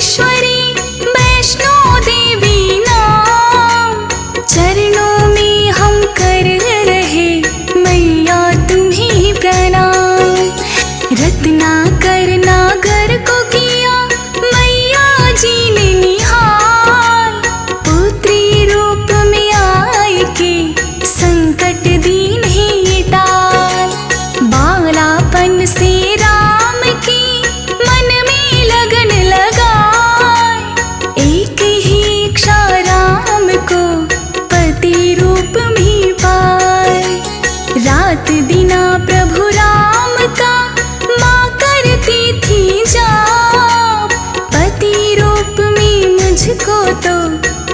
राजेश्वरी वैष्णो देवी नाम, चरणों में हम कर रहे मैया तुम्हें प्रणाम। रत्नाकर नागर को किया मैया जी ने निहाल, पुत्री रूप में आए के संकट दीन ही टाल। बालापन से राम की मन में लगन लगाए, एक ही इच्छा राम को पति रूप में पाए। रात दिना प्रभु राम का माँ करती थी जाप, पति रूप में मुझको तो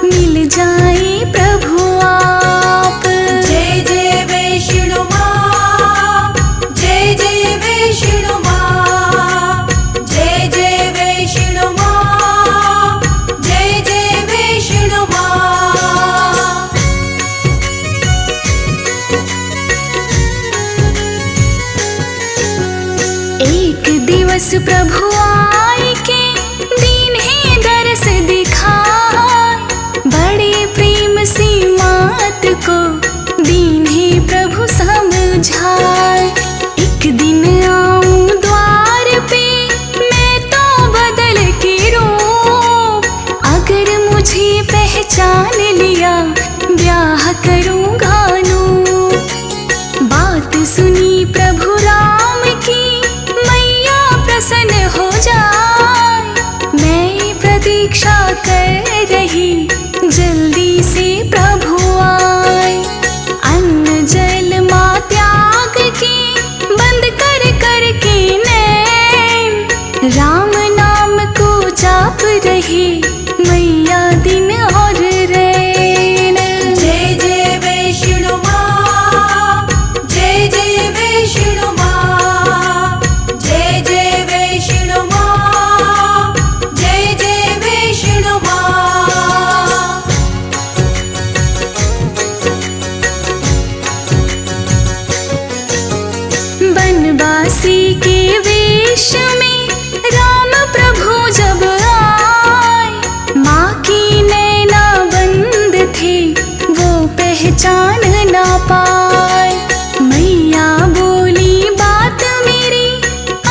मिल जाए प्रभु आप। जय जय वैष्णो माँ, जय जय वैष्णो माँ, जय जय वैष्णो माँ, जय जय वैष्णो माँ। एक दिवस प्रभु आए के दीन है दरस दिखाए, बड़े प्रेम से मात को दीन है प्रभु समझाए। एक दिन आऊं द्वार पे मैं तो बदल के रूप, अगर मुझे पहचान लिया ब्याह करूंगा नूर। बात सुनी प्रभु राम की मैया प्रसन्न हो जाए, मैं प्रतीक्षा कर रही जल्दी से प्रभु आए। अन्न जल माँ त्याग के बंद कर कर के नैन, राम नाम को जाप रही मैया दिन और रैन। जय जय वैष्णो माँ, जय जय वैष्णो माँ, जय जय वैष्णो माँ, जय जय वैष्णो माँ। बनवासी के वेश में राम प्रभु जब आए, माँ की नैना बंद थे वो पहचान ना पाए। मैया बोली बात मेरी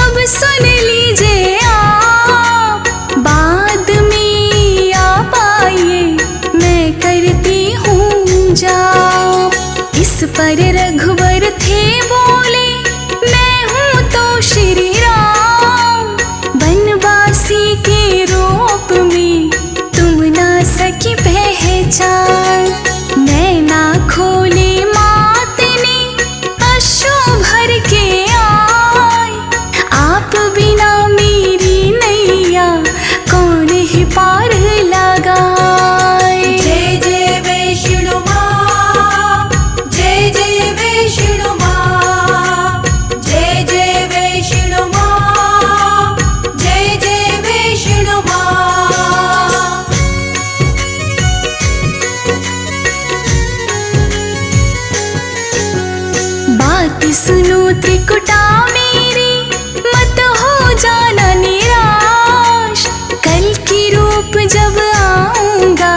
अब सुन लीजिए आप, बाद में आप आइए मैं करती हूँ जाप। इस पर रघुवर थे बोले मैं हूँ तो श्री राम, बनवासी के रूप में तुम ना सकी पहचान। नैना खोले मात ने अश्रु भर के आए, आप बिना मेरी नैया कौन ही पार लगाए। जय जय वैष्णो माँ, जय जय वैष्णो माँ, जय जय वैष्णो माँ, जय जय वैष्णो माँ। बात सुनो त्रिकुटा मेरी, मत हो जाना निराश, कल की रूप जब आऊंगा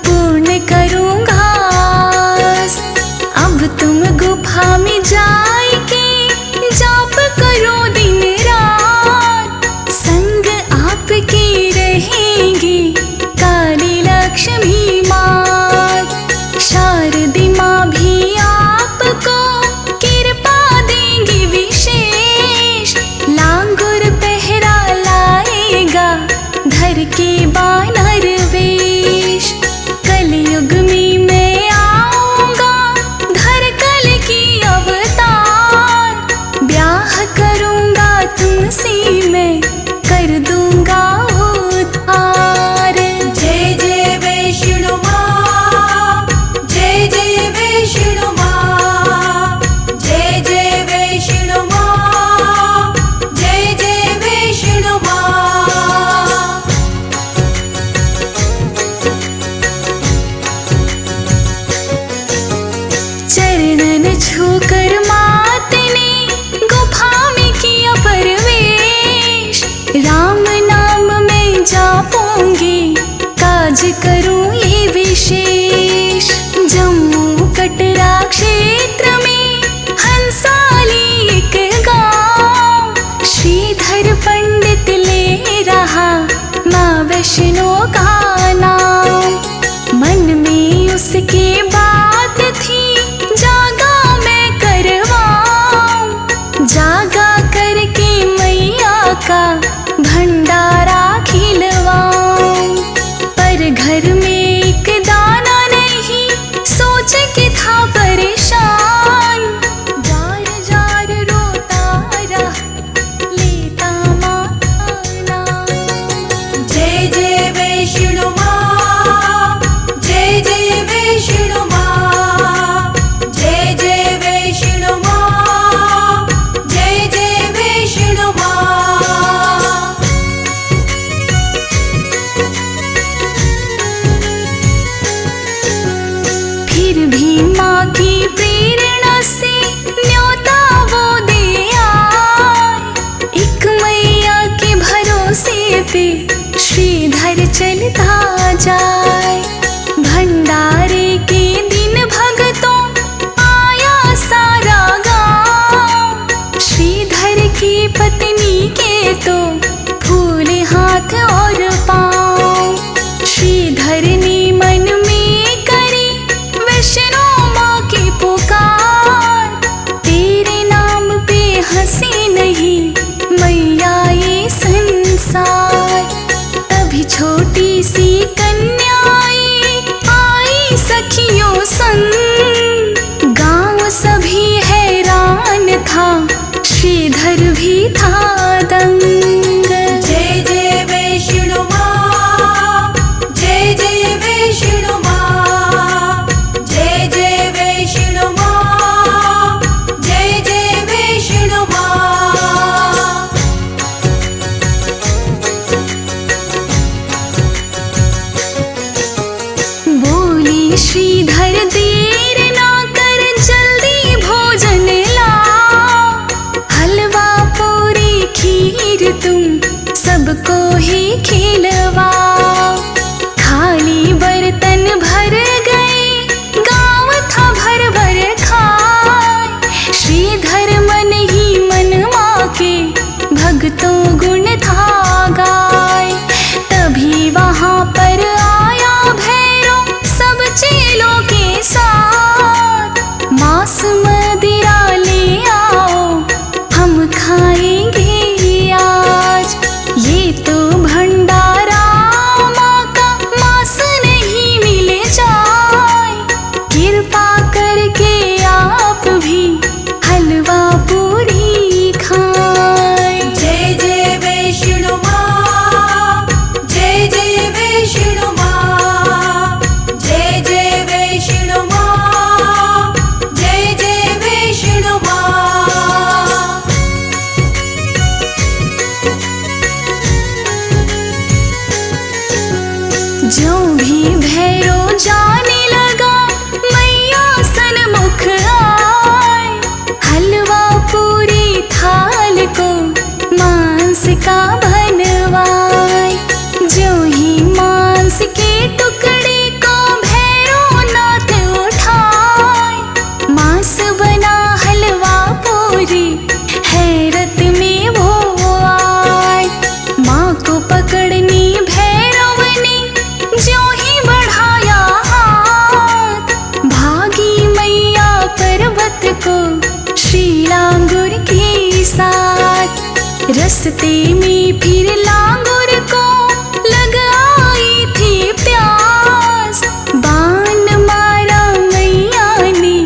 पूर्ण करूंगा आस। अब तुम गुफा में जाके जाप करो दिन रात, संग आपके रहेंगी काली लक्ष्मी मात। शारदी माँ भी आपको कृपा देंगी विशेष, लांगुर पहरा लाएगा घर के बानर वेश। कलयुग में मैं आऊंगा धर कल की अवतार, ब्याह करूंगा तुमसे मैं कर दूंगा उद्धार। जय जय वैष्णो माँ, जय जय वैष्णो माँ, जय जय वैष्णो माँ, जय जय वैष्णो माँ। चरणन छूकर मात ने गुफा में किया प्रवेश, राम नाम में जापो आज करूं ये विशेष। जम्मू कटरा क्षेत्र में हंसाली एक गांव, श्रीधर पंडित ले रहा माँ वैष्णो का नाम। मन में उसके बात थी जागा मैं करवाऊं, जागा करके मैया का भंडारा खिलवाऊं। पर घर में एक दाना नहीं, सोच के था परेशान। जार जार रोता रहा, लेता माँ का नाम। जय जय वैष्णो माँ, जय जय वैष्णो माँ, जय जय वैष्णो माँ, जय जय वैष्णो माँ। फिर भी माँ की प्रेरणा से न्योता वो दे आए। एक मैया के भरोसे पे श्रीधर चलता जाए। भंडारे के दिन भगतों आया सारा गांव। श्रीधर की पत्नी के तो फूल हाथ और पाँव। श्रीधर ने मन में करी वैष्णो माँ की पुकार। तेरे नाम पे हंसी नहीं मैया ये संसार। तभी छोटी सी कन्या आई सखियों संग। गांव सभी हैरान था, श्रीधर भी था दंग। जय जय वैष्णो माँ, जय जय वैष्णो माँ, जय जय वैष्णो माँ, जय जय वैष्णो माँ। बोली श्रीधर देर ना कर, जल्दी भोजन लाओ। हलवा पूरी खीर तुम सबको ही खिलवाओ। थाली बर्तन भर गए, गाँव था भर भर खाए। श्रीधर मन ही मन माँ के भक्तों गुण था गाए। तभी वहाँ पर आया भैरव सब चेलों के साथ। मांस मदिरा ले आओ, हम खाएंगे आज। ये तो भंडारा माँ का, मांस नहीं मिल जाए। कृपा करके आप भी हलवा पूरी खाएं। जय जय वैष्णो माँ, जय जय वैष्णो माँ, जय जय वैष्णो माँ, जय जय वैष्णो माँ। जो भी भैरव जाने लगा मैया सन्मुख आए। हलवा पूरी थाल को मांस का बनवाए। जो ही मांस के टुकड़े को भैरव नाथ उठाए। मांस बना हलवा पूरी, हैरत में वो आए। माँ को पकड़नी भैरव ने ज्यों ही बढ़ाया हाथ। भागी मैया पर्वत को श्रीलांगुर के साथ। रस्ते में फिर लांगुर को लग आई थी प्यास। बाण मारा मैया ने,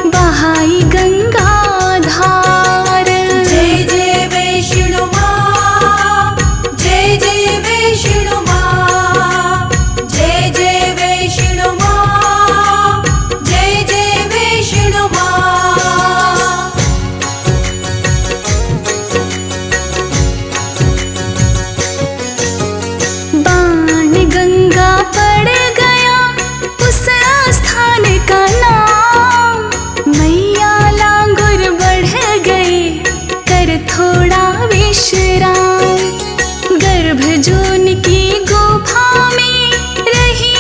बहाई गंगा धार। जय जय वैष्णो माँ, जय जय वैष्णो माँ, जय जय वैष्णो माँ, जय जय वैष्णो माँ। बाण गंगा पड़ गया उस स्थान का नाम। मैया लांगुर बढ़ गए, कर थोड़ा विश्राम। गर्भ जून की गुफा में रही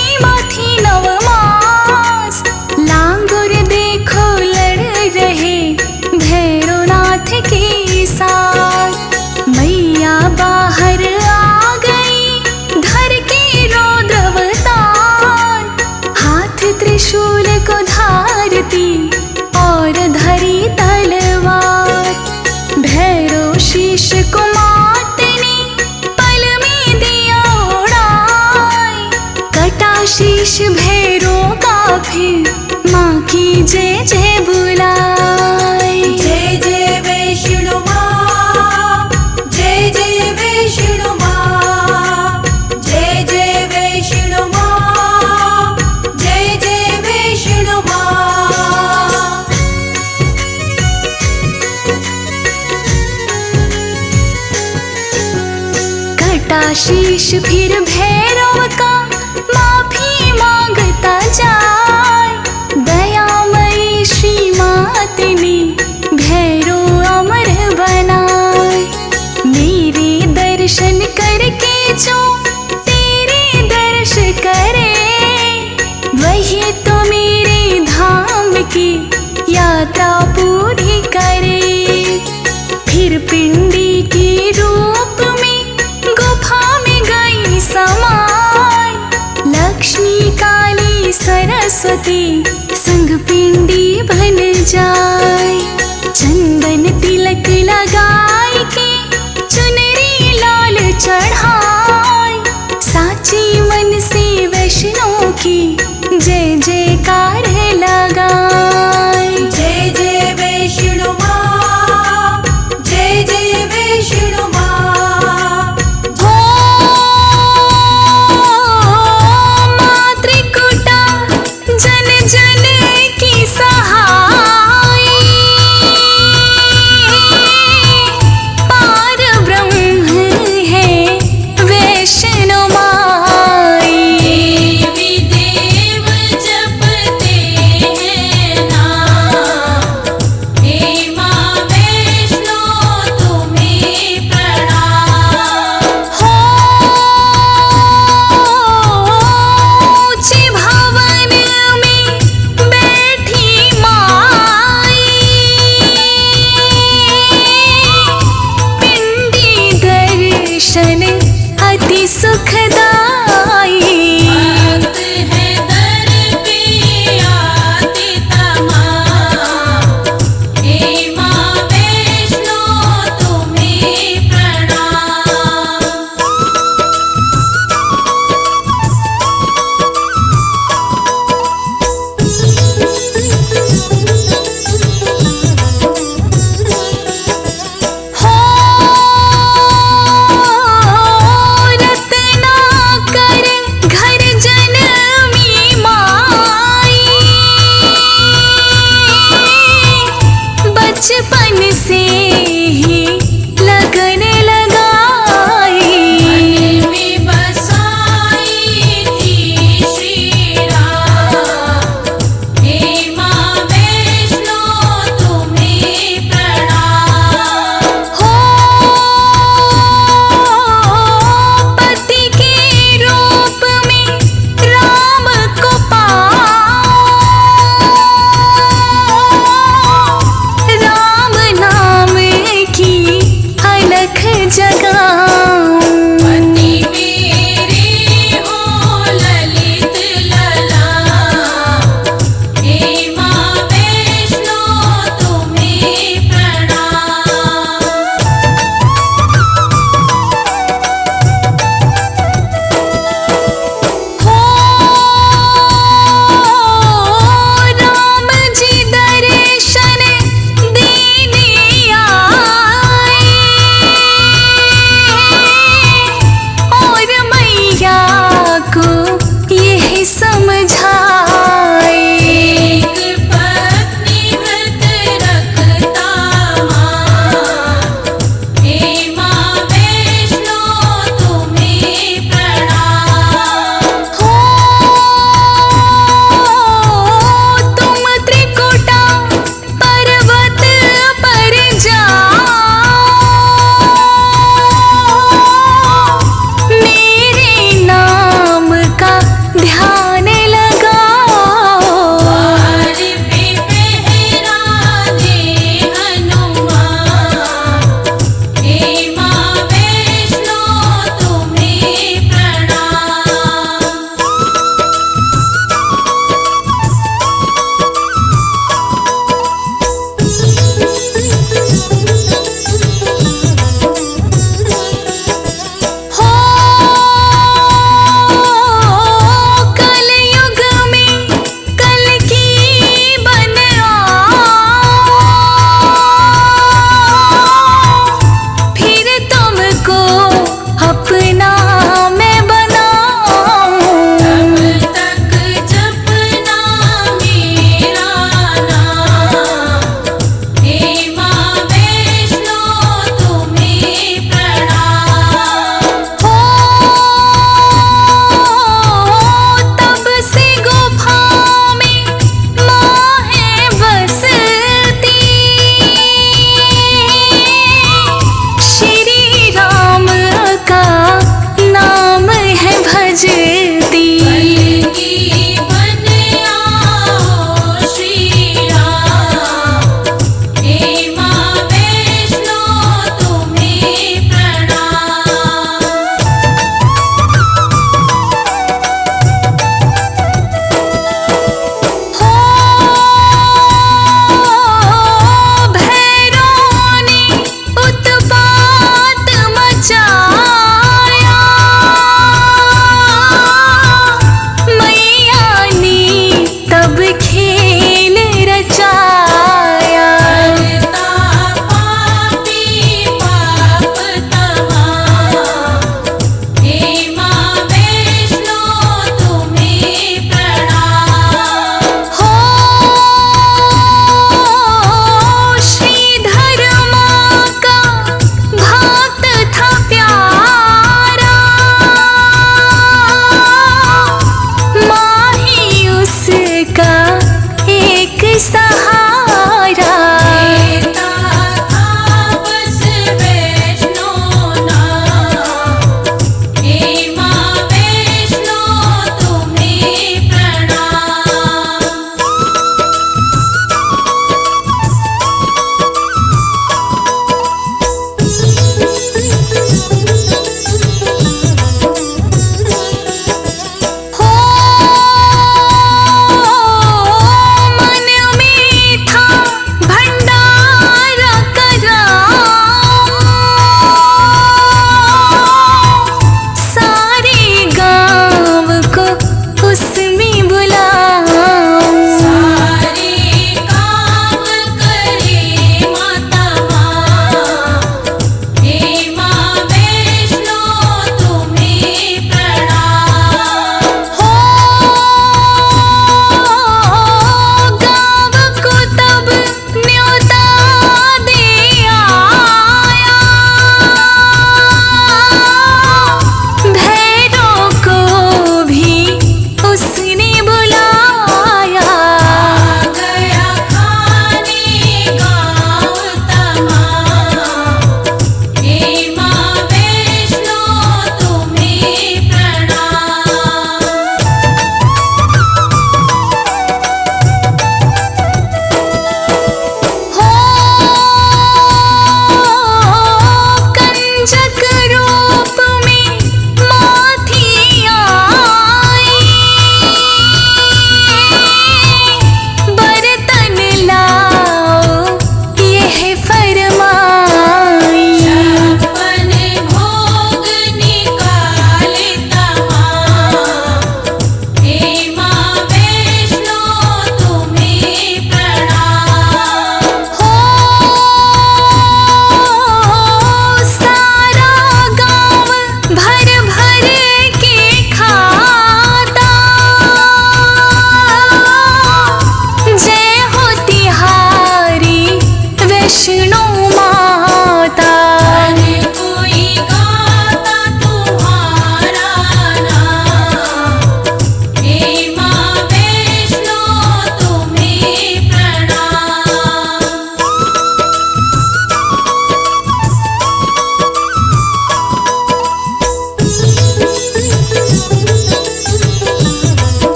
आशीष फिर भैरव का माफी मांगता जाए। दयामयी श्री मात ने भैरव अमर बनाए। मेरे दर्शन करके जो तेरे दर्श करे, वही तो मेरे धाम की यात्रा पूरी करे। फिर पिंडी के रूप में गुफा में गई समाय। लक्ष्मी काली सरस्वती संग पिंडी बन जाए। चंदन तिलक लगाए के चुनरी लाल चढ़ाए। साची मन से वैष्णो की जय जयकार लगाए। जय जय वैष्णो माँ, जय जय वैष्णो माँ। हो माँ त्रिकुटा जन जन की सहाय।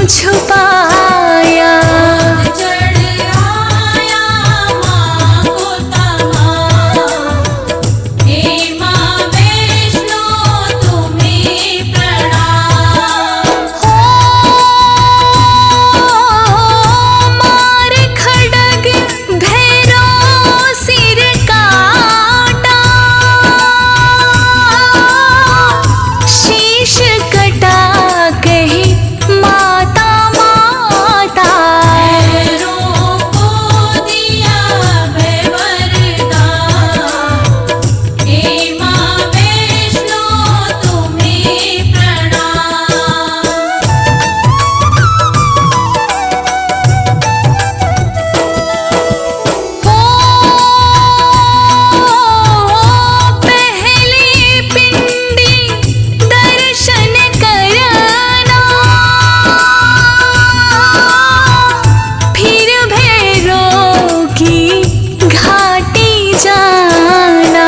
छुपाया। चढ़ आया माँ को तमा, हे माँ वैष्णो तुम्हें प्रणाम। मार खड्ग भैरव सिर काटा, शीश कटा कही माता माता। भैरों को दिया भय वरदान, हे माँ वैष्णो तुम्हें प्रणाम। पहली पिंडी दर्शन करना, फिर भैरव की घाटी जाना।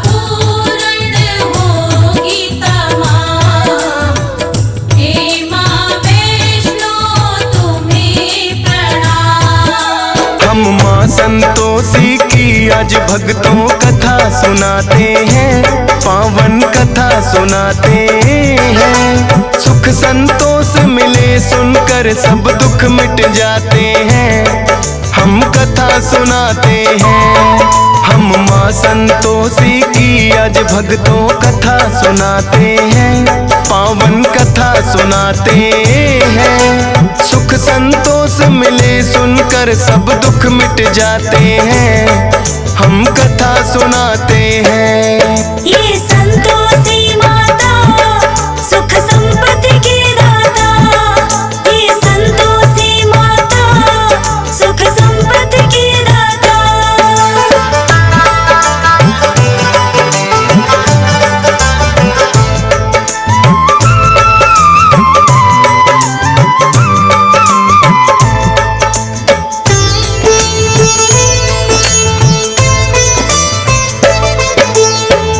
पूर्ण होगी तमाम, हे माँ वैष्णो तुम्हें प्रणाम। हम माँ संतोषी की आज भक्तों कथा सुनाते हैं, पावन कथा सुनाते हैं। सुख संतोष मिले सुनकर सब दुख मिट जाते हैं, हम कथा सुनाते हैं। हम माँ संतोषी की आज भक्तों कथा सुनाते हैं, पावन कथा सुनाते हैं। सुख संतोष मिले सुनकर सब दुख मिट जाते हैं, हम कथा सुनाते हैं। ये संतोषी माता सुख संपत्ति की दाता, ये संतोषी माता सुख संपत्ति की दाता।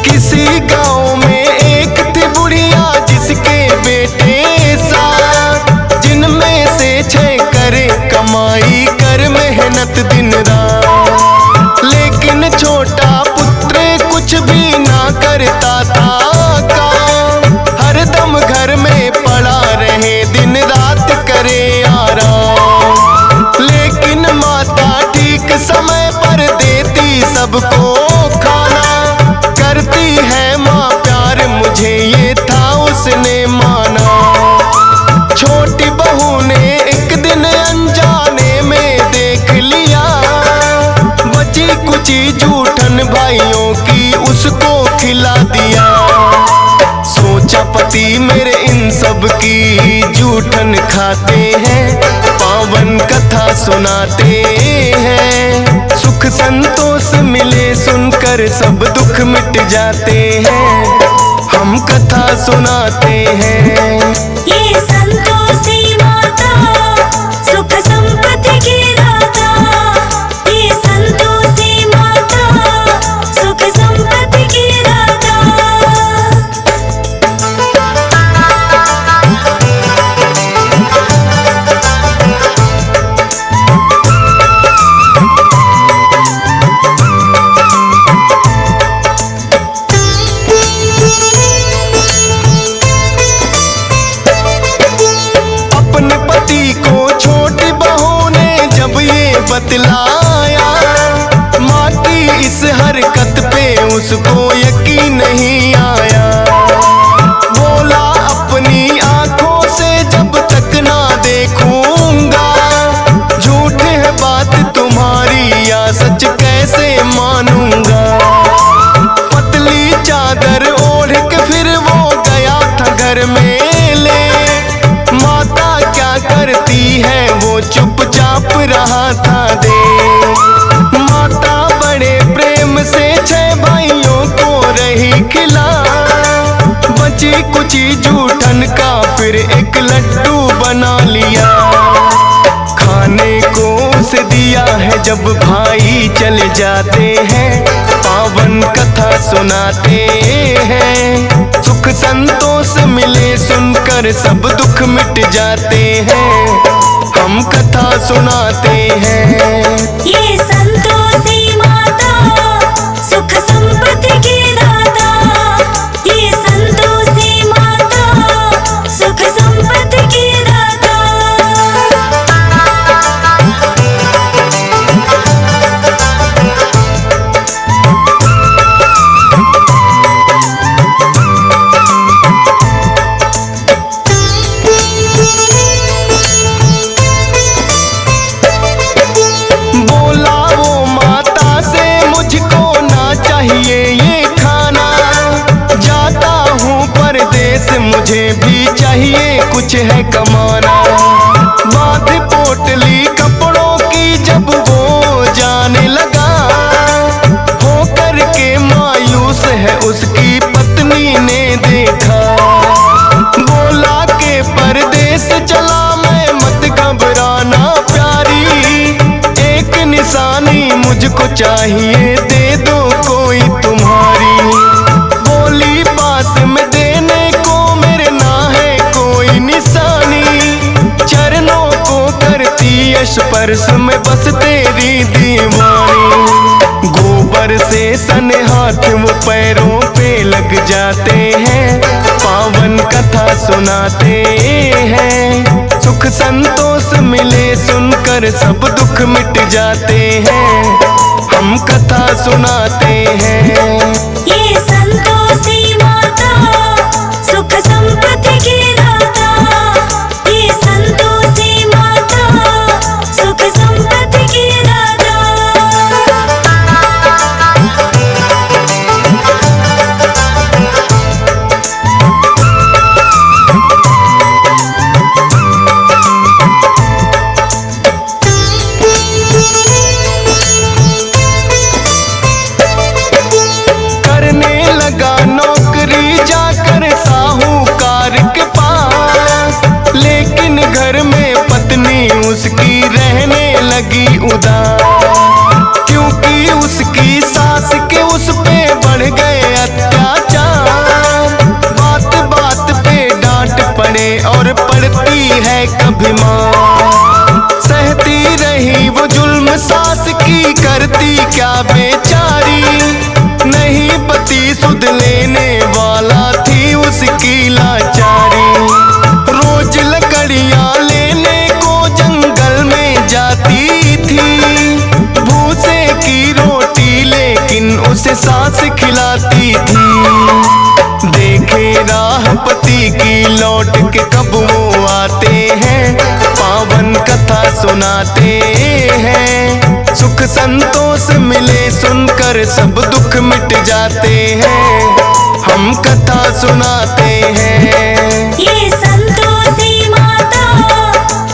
किसी गांव में एक थी बुढ़िया जिसके बेटे सात, जिनमें से 6 करे कमाई कर मेहनत दिन रात। लेकिन छोटा पुत्र कुछ भी ना करता था काम, हरदम घर में पड़ा रहे दिन रात करे आराम। लेकिन माता ठीक समय पर देती सबको खाना, करती है माँ प्यार मुझे ये था उसने माना। छोटी बहू ने एक दिन अनजाने में देख लिया, बची कुची जूठन भाइयों की उसको खिला दिया। सोचा पति मेरे इन सब की जूठन खाते हैं, पावन कथा सुनाते हैं। सुख संतोष मिले सुनकर सब दुख मिट जाते हैं, हम कथा सुनाते हैं। ये संतोषी माता सुख संपत्ति की दाता, ये संतोषी माता सुख संपत्ति की दाता। अपने पति को छोटी बहू ने जब ये बतलाया, माँ की इस हरकत पे उसको यकीन नहीं आया। बोला अपनी आंखों से जब तक ना देखूंगा, झूठ है बात तुम्हारी या सच कैसे मानूंगा। पतली चादर ओढ़ के फिर वो गया था घर में ले, माता क्या करती है वो चुपचाप रहा था दे। माता बड़े प्रेम से 6 भाइयों को रही खिला, बची कुची जूठन का फिर एक लड्डू बना लिया। खाने को उसे दिया है जब भाई चले जाते हैं, पावन कथा सुनाते हैं। सुख संतोष मिले सुनकर सुनकर सब दुख मिट जाते हैं, हम कथा सुनाते हैं। ये संतोषी माता सुख संपत्ति की दाता, ये संतोषी माता सुख संपत्ति की दाता। बोला वो माता से मुझको ना चाहिए ये खाना, जाता हूँ परदेस मुझे भी चाहिए कुछ है कमाना। बात पोटली कपड़ों की जब वो जाने लगा, होकर के मायूस है उसकी पत्नी ने देखा। बोला के परदेस चला मैं मत घबराना प्यारी, एक निशानी मुझको चाहिए दे दो कोई तुम्हारी। बोली पास में देने को मेरे ना है कोई निशानी, चरणों को करती स्पर्श में बस तेरी दीवानी। गोबर से सने हाथ वो पैरों पे लग जाते हैं, पावन कथा सुनाते हैं। सुख संतोष मिले सुनकर सब दुख मिट जाते हैं, हम कथा सुनाते हैं। ये संतोषी माता सुख संपत्ति की दाता, ये संतोषी माता सुख संपत्ति की दाता। करने लगा नौकरी जाकर साहूकार के पास, लेकिन घर में पत्नी उसकी रहने लगी उदास, क्योंकि उसकी सास के उस पे बढ़ गए अत्याचार। बात बात पे डांट पड़े और पड़ती है कभी मार, सहती रही वो जुल्म सास की करती क्या बेचारी। नहीं पति सुध लेने वाला थी उसकी लाचारी, रोज लकड़ियां लेने को जंगल में जाती थी। भूसे की रोटी लेकिन उसे सास खिलाती थी, देखे राह पति की लौट के कब वो आते हैं, पावन कथा सुनाते हैं। सुख संतोष मिले सुनकर सब दुख मिट जाते हैं, हम कथा सुनाते हैं। ये संतोषी माता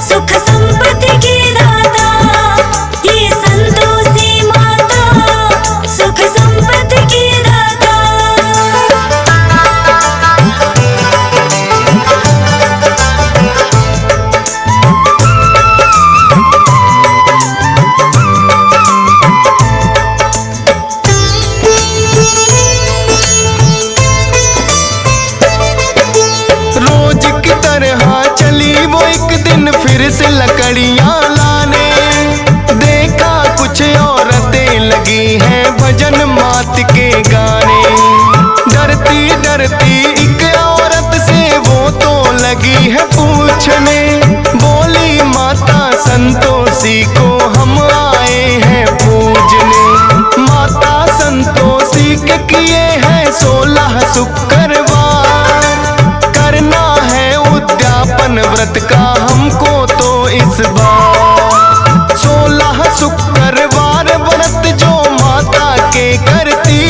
सुख संपत्ति की दाता, ये संतोषी माता सुख संपत्ति की दाता। रोज की तरह चली वो एक दिन फिर से लकड़ियां लाने, देखा कुछ औरतें लगी हैं भजन मात के गाने। डरती डरती एक औरत से वो तो लगी है पूछने, बोली माता संतोषी को हम आए हैं पूजने। माता संतोषी के किए हैं 16 शुक्रवार, करना है उद्यापन व्रत का हमको तो इस बार। 16 शुक्रवार व्रत जो माता के करती,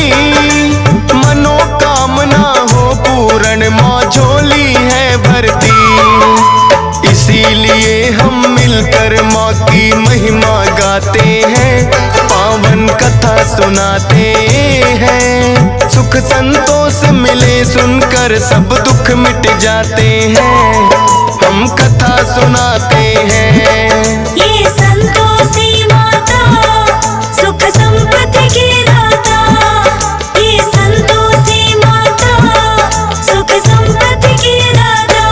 मनोकामना हो पूर्ण माँ झोली है भरती। इसीलिए हम मिलकर माँ की महिमा गाते हैं, पावन कथा सुनाते हैं। सुख संतोष मिले सुनकर सब दुख मिट जाते हैं, हम कथा सुनाते हैं। ये संतोषी माता सुख संपत्ति की दाता, ये संतोषी माता सुख संपत्ति की दाता।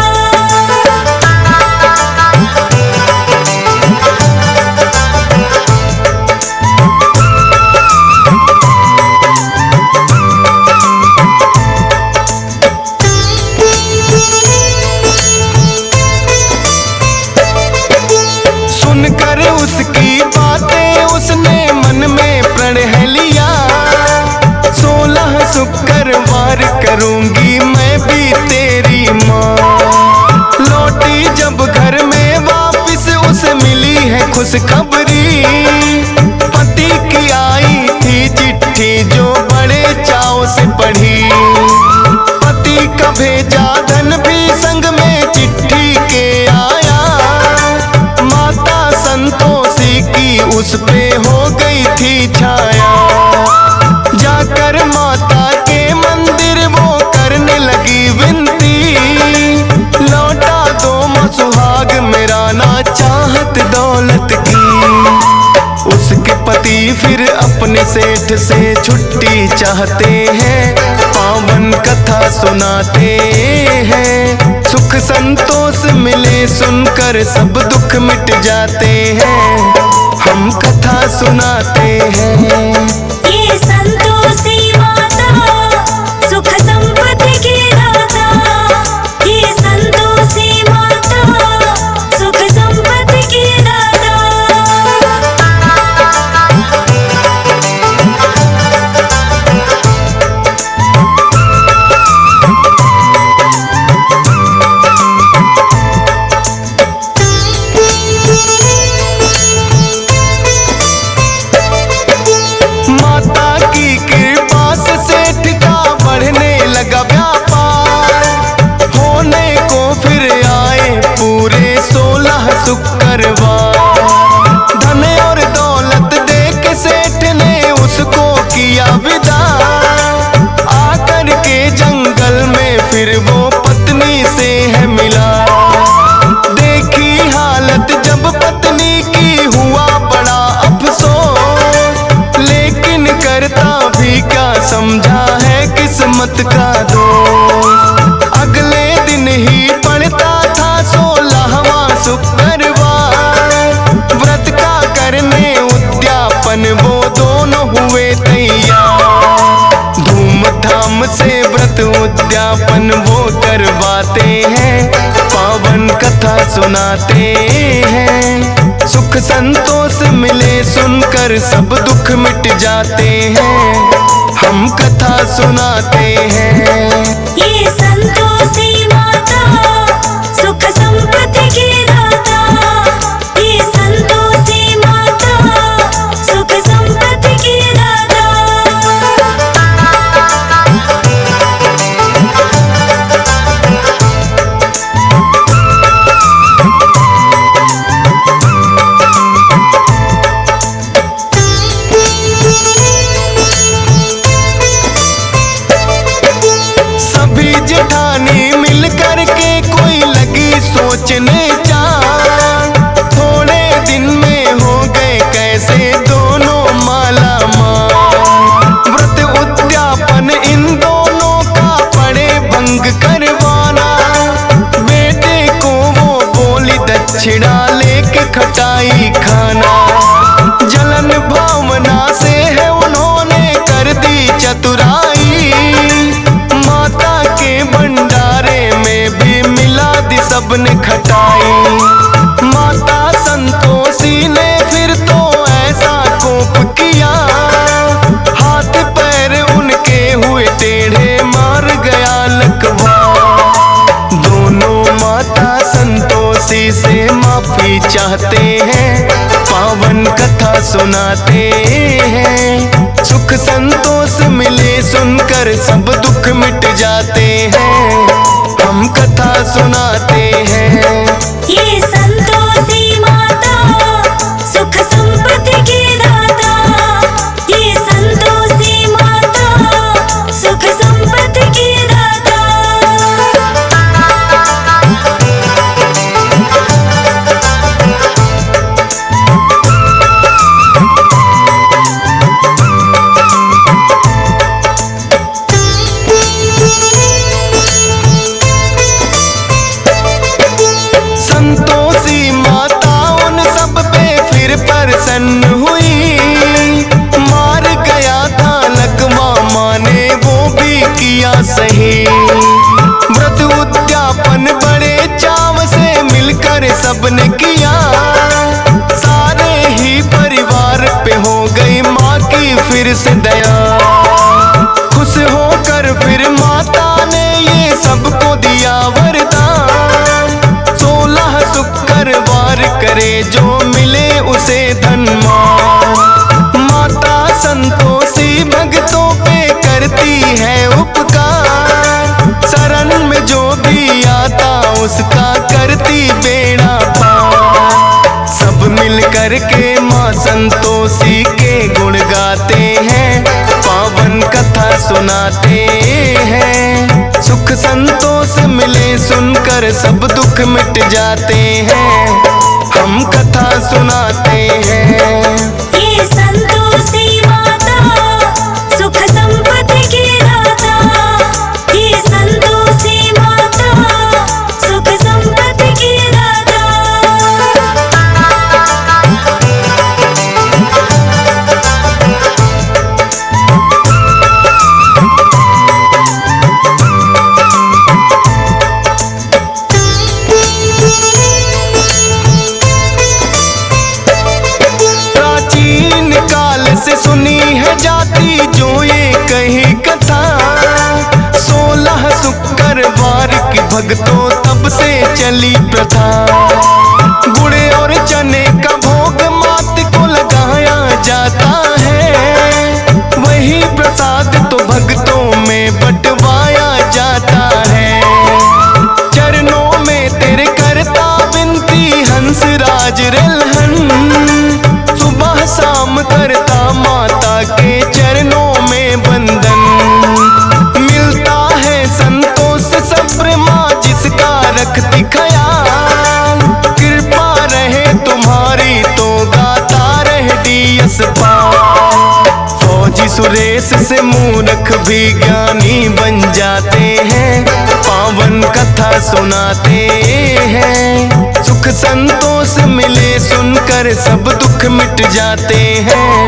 करूंगी मैं भी तेरी माँ। लौटी जब घर में वापस उसे मिली है खुशखबरी, पति की आई थी चिट्ठी जो बड़े चाव से पढ़ी। पति का भेजा धन भी संग में चिट्ठी के आया, माता संतोषी की उस पे हो गई थी छाया। जाकर माता के मंदिर वो करने लगी विनती, लौटा दो माँ सुहाग मेरा ना चाहत दौलत की। उसके पति फिर अपने सेठ से छुट्टी चाहते हैं, पावन कथा सुनाते हैं। सुख संतोष मिले सुनकर सब दुख मिट जाते हैं, हम कथा सुनाते हैं। ये संतोषी माता सुख संपत्ति की दाता, ये संतोषी माता सुख संपत्ति की दाता। माता की कृपा से सेठ का बढ़ने लगा व्यापार, होने को फिर आए पूरे 16 शुक्रवार। धन और दौलत देख सेठ ने उसको किया विदा, आकर के जंगल में फिर वो पत्नी से है मिला। देखी हालत जब पत्नी की हुआ बड़ा अफसोस, लेकिन करता भी क्या समझा है किस्मत का दोष। अगले दिन ही पड़ता था 16वां शुक्रवार, व्रत का करने उद्यापन वो दोनों हुए तैयार। धूमधाम से व्रत उद्यापन वो करवाते हैं, पावन कथा सुनाते हैं। सुख संतोष मिले सुनकर सब दुख मिट जाते हैं, हम कथा सुनाते हैं। ये संतोषी माता सुख संपत्ति की दाता, ये संतोषी माता सुख संपत्ति की दाता। सभी जेठानी मिल कर के कोई लगी सोचने चार, थोड़े दिन में हो गए कैसे दोनों माला माल। व्रत उद्यापन इन दोनों का पड़े भंग करवाना, बेटे को वो बोली दक्षिणा लेके खटाई खाना। जलन भावना से है उन्होंने कर दी चतुराई, माता के भंडारे में भी मिला दी सबने खटाई। माता संतोषी ने फिर तो ऐसा कोप किया, हाथ पैर उनके हुए टेढ़े मार गया लकवा। दोनों माता संतोषी से माफी चाहते हैं, पावन कथा सुनाते हैं। सुख संतोष मिले सुनकर सब दुख मिट जाते हैं, हम कथा सुनाते हैं। ये संतोषी माता सुख संपत्ति की दाता, ये संतोषी माता सुख संपत्ति की दाता। संतोष संतोषी भक्तों पे करती है उपकार। शरण में जो भी आता उसका करती बेड़ा पार। सब मिल कर के माँ संतोषी के गुण गाते हैं, पावन कथा सुनाते हैं। सुख संतोष मिले सुनकर सब दुख मिट जाते हैं, हम कथा सुनाते हैं। ये संतोषी माता सुख संपत्ति की दाता। ये संतोषी माता सुख संपत्ति की दाता। प्राचीन काल से सुनी है जाती जो ये कही कथा। 16 शुक्रवार की भक्तों तब से चली प्रथा। गुड़ और चने का भोग मात को लगाया जाता है, वही प्रसाद तो भक्तों में बंटवाया जाता है। चरणों में तेरे करता विनती हंसराज रेलहन, सुबह शाम करता माता के चरणों में वंदन। मिलता है संतोष सब्र माँ जिसका रखती ख्याल। कृपा रहे तुम्हारी तो गाता रहे डीएस पाल। फौजी सुरेश से मूर्ख भी ज्ञानी बन जाते हैं, पावन कथा सुनाते हैं। सुख संतोष मिले सुनकर सब दुख मिट जाते हैं,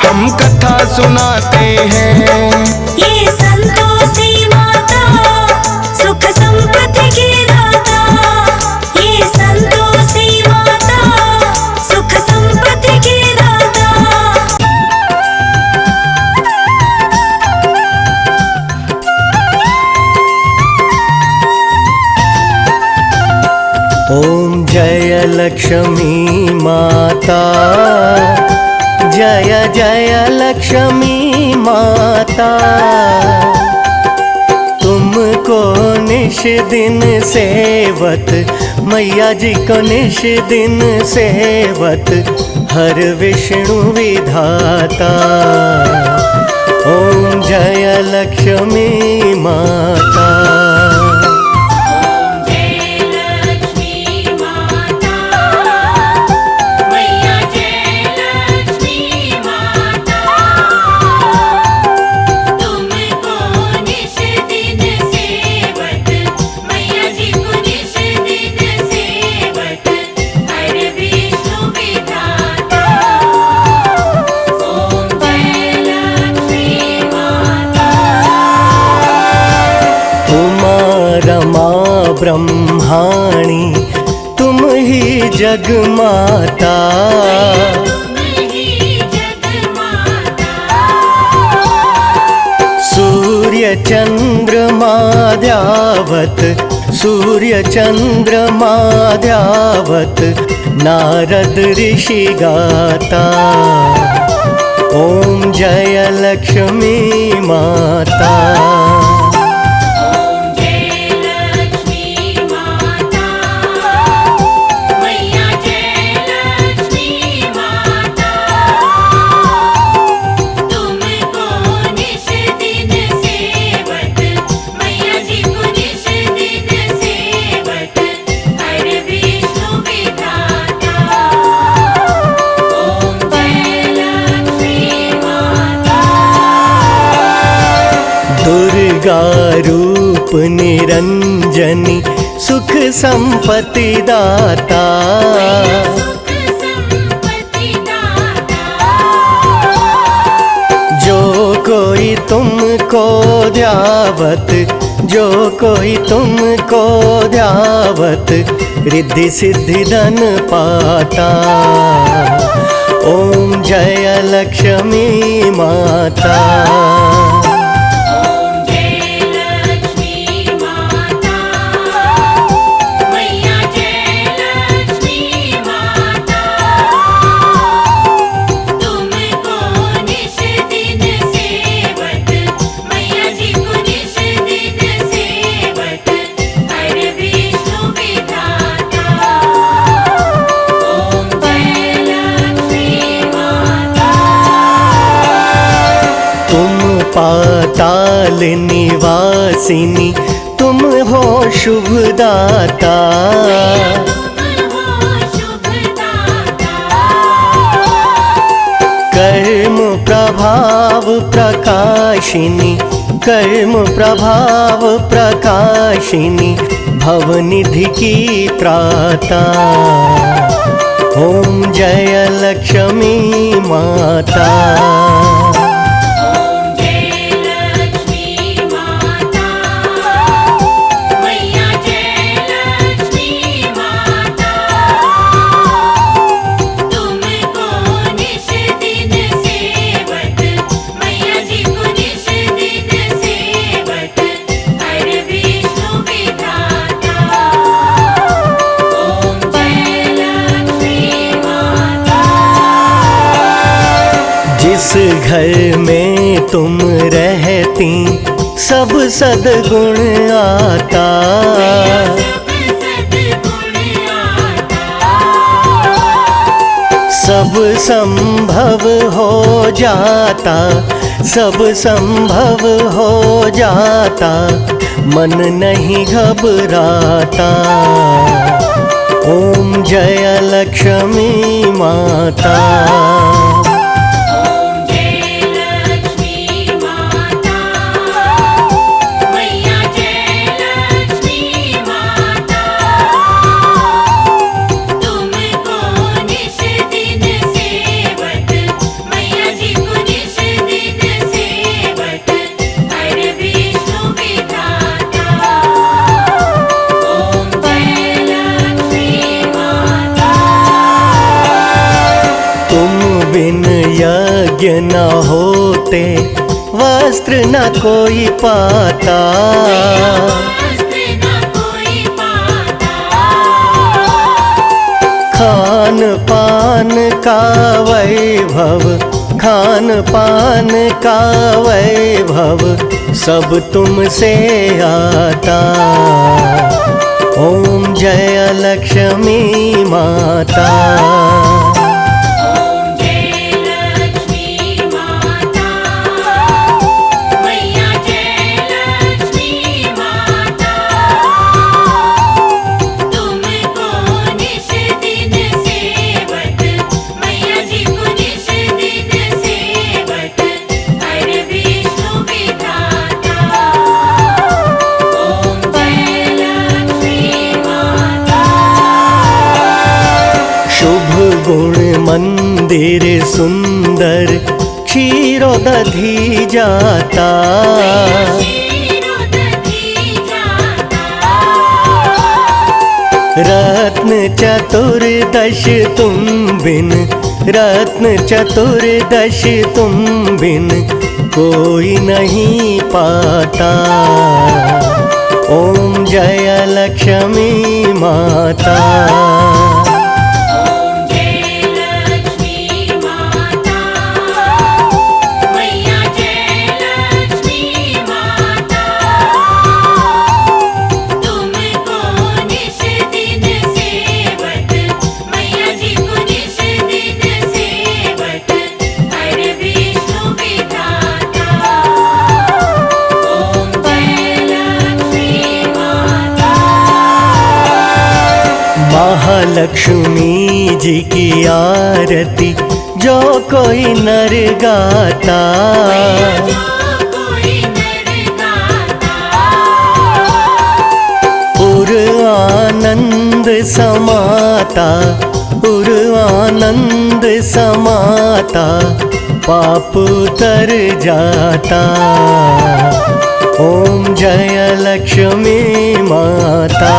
हम कथा सुनाते हैं। ये संतोषी माता सुख संपत्ति की दाता। ये संतोषी माता सुख संपत्ति की दाता। ओम जय लक्ष्मी माता, जय जय लक्ष्मी माता। तुमको निश दिन सेवत, मैया जी को निश दिन सेवत, हर विष्णु विधाता। ओम जय लक्ष्मी माता। ब्रह्माणी तुम ही जग माता। सूर्य चंद्रमा ध्यावत, सूर्य चंद्रमा ध्यावत, नारद ऋषि गाता। ओम जय लक्ष्मी माता। दुर्गा रूप निरंजनी सुख संपत्ति दाता। जो कोई तुमको ध्यावत, जो कोई तुमको ध्यावत, रिद्धि सिद्धि धन पाता। ओम जय लक्ष्मी माता। ताल निवासिनी तुम हो शुभदाता। तुम हो शुभदाता। कर्म प्रभाव प्रकाशिनी, कर्म प्रभाव प्रकाशिनी, भवनिधि की प्राता। ओम जय लक्ष्मी माता। ओम जय लक्ष्मी माता। मैया जय लक्ष्मी माता। तुमको निश दिन सेवक, मैया जी को निश दिन सेवक, हर विष्णु विधाता। ओम जय लक्ष्मी माता। जिस घर में तुम रहती सब सद्गुण आता। सब सद्गुण आता। सब संभव हो जाता, सब संभव हो जाता, मन नहीं घबराता। ओम जय लक्ष्मी माता। ओम जय लक्ष्मी माता। मैया जय लक्ष्मी माता। तुमको निश दिन सेवक, मैया जी को निश दिन सेवक, हर विष्णु विधाता। ओम जय लक्ष्मी माता। तुम बिन यज्ञ न होते, वस्त्र न कोई पाता। वस्त्र न कोई पाता। खान पान का वैभव, खान पान का वैभव, सब तुमसे आता। ओम जय लक्ष्मी माता। ओम जय लक्ष्मी माता। मैया जय लक्ष्मी माता। तुमको निश दिन सेवक, मैया जी को निश दिन सेवक, हर विष्णु विधाता। ओम जय लक्ष्मी माता। शुभ गुण मंदिर सुंदर, क्षीरोदधि जाता। क्षीरोदधि जाता। रत्न चतुर्दश तुम बिन, रत्न चतुर्दश तुम बिन, कोई नहीं पाता। ओम जय लक्ष्मी माता। ओम जय लक्ष्मी माता। मैया जय लक्ष्मी माता। तुमको निश दिन सेवक, मैया जी को निश दिन सेवक, हर विष्णु विधाता। ओम जय लक्ष्मी माता। महालक्ष्मी जी की आरती जो कोई नर गाता। जो कोई नर गाता। उर आनंद समाता, उर आनंद समाता, पाप तर जाता। ओम जय लक्ष्मी माता।